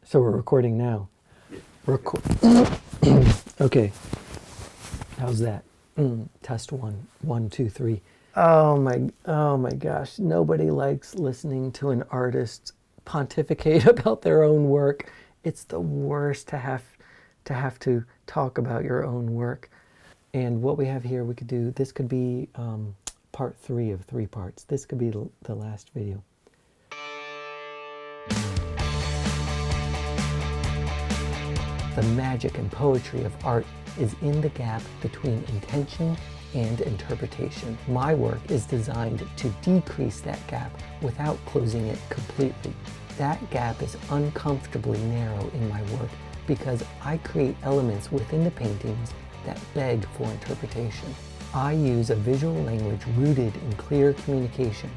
So we're recording now. Record. Okay. How's that? Test one. 1, 2, 3. Oh my gosh. Nobody likes listening to an artist pontificate about their own work. It's the worst to have to talk about your own work. And what we have here, we could do, this could be part 3 of 3 parts. This could be the last video. The magic and poetry of art is in the gap between intention and interpretation. My work is designed to decrease that gap without closing it completely. That gap is uncomfortably narrow in my work because I create elements within the paintings that beg for interpretation. I use a visual language rooted in clear communication,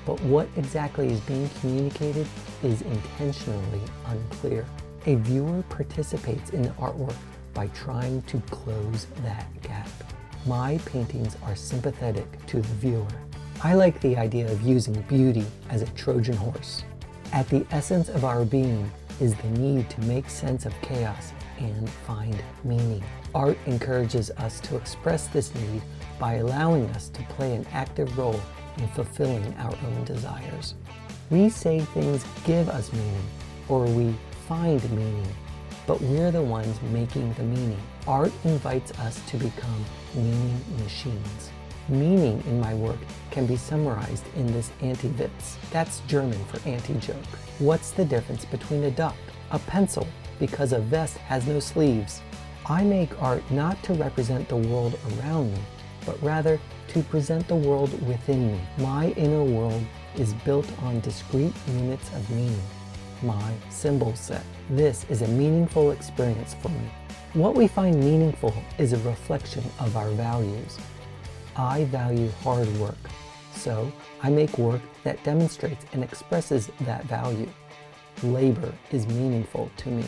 but what exactly is being communicated is intentionally unclear. A viewer participates in the artwork by trying to close that gap. My paintings are sympathetic to the viewer. I like the idea of using beauty as a Trojan horse. At the essence of our being is the need to make sense of chaos and find meaning. Art encourages us to express this need by allowing us to play an active role in fulfilling our own desires. We say things give us meaning, or we find meaning, but we're the ones making the meaning. Art invites us to become meaning machines. Meaning in my work can be summarized in this anti-Witz. That's German for anti-joke. What's the difference between a duck, a pencil, because a vest has no sleeves? I make art not to represent the world around me, but rather to present the world within me. My inner world is built on discrete units of meaning. My symbol set. This is a meaningful experience for me. What we find meaningful is a reflection of our values. I value hard work, so I make work that demonstrates and expresses that value. Labor is meaningful to me.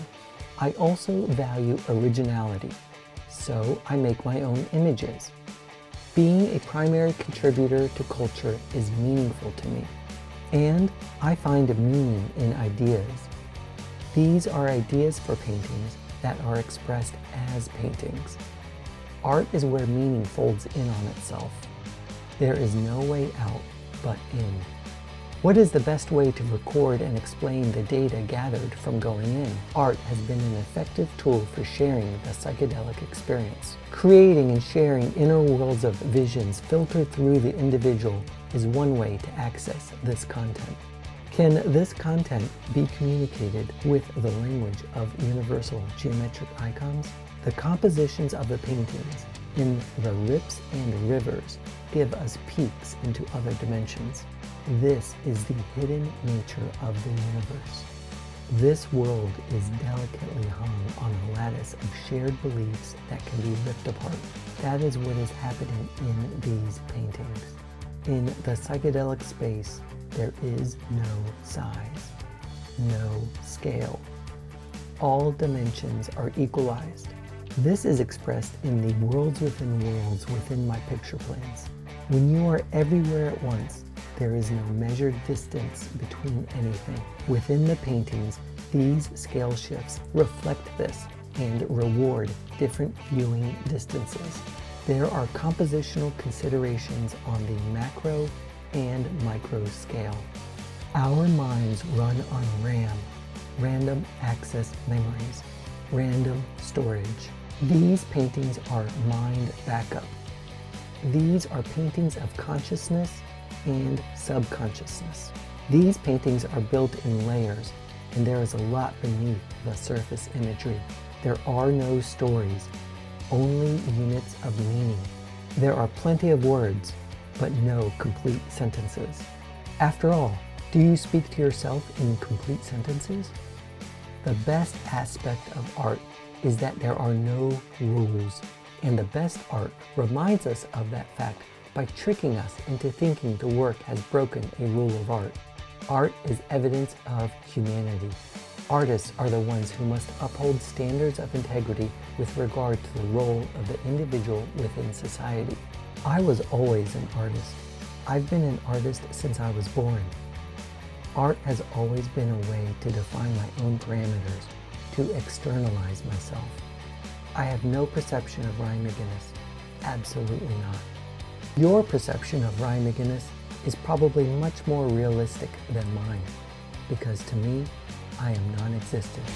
I also value originality, so I make my own images. Being a primary contributor to culture is meaningful to me. And I find meaning in ideas. These are ideas for paintings that are expressed as paintings. Art is where meaning folds in on itself. There is no way out but in. What is the best way to record and explain the data gathered from going in? Art has been an effective tool for sharing the psychedelic experience. Creating and sharing inner worlds of visions filtered through the individual is one way to access this content. Can this content be communicated with the language of universal geometric icons? The compositions of the paintings in the rips and rivers give us peeks into other dimensions. This is the hidden nature of the universe. This world is delicately hung on a lattice of shared beliefs that can be ripped apart. That is what is happening in these paintings. In the psychedelic space, there is no size, no scale. All dimensions are equalized. This is expressed in the worlds within my picture planes. When you are everywhere at once, there is no measured distance between anything. Within the paintings, these scale shifts reflect this and reward different viewing distances. There are compositional considerations on the macro and micro scale. Our minds run on RAM, random access memories, random storage. These paintings are mind backup. These are paintings of consciousness and subconsciousness. These paintings are built in layers, and there is a lot beneath the surface imagery. There are no stories, only units of meaning. There are plenty of words, but no complete sentences. After all, do you speak to yourself in complete sentences? The best aspect of art is that there are no rules, and the best art reminds us of that fact by tricking us into thinking the work has broken a rule of art. Art is evidence of humanity. Artists are the ones who must uphold standards of integrity with regard to the role of the individual within society. I was always an artist. I've been an artist since I was born. Art has always been a way to define my own parameters, to externalize myself. I have no perception of Ryan McGinness. Absolutely not. Your perception of Ryan McGinness is probably much more realistic than mine, because to me, I am non-existent.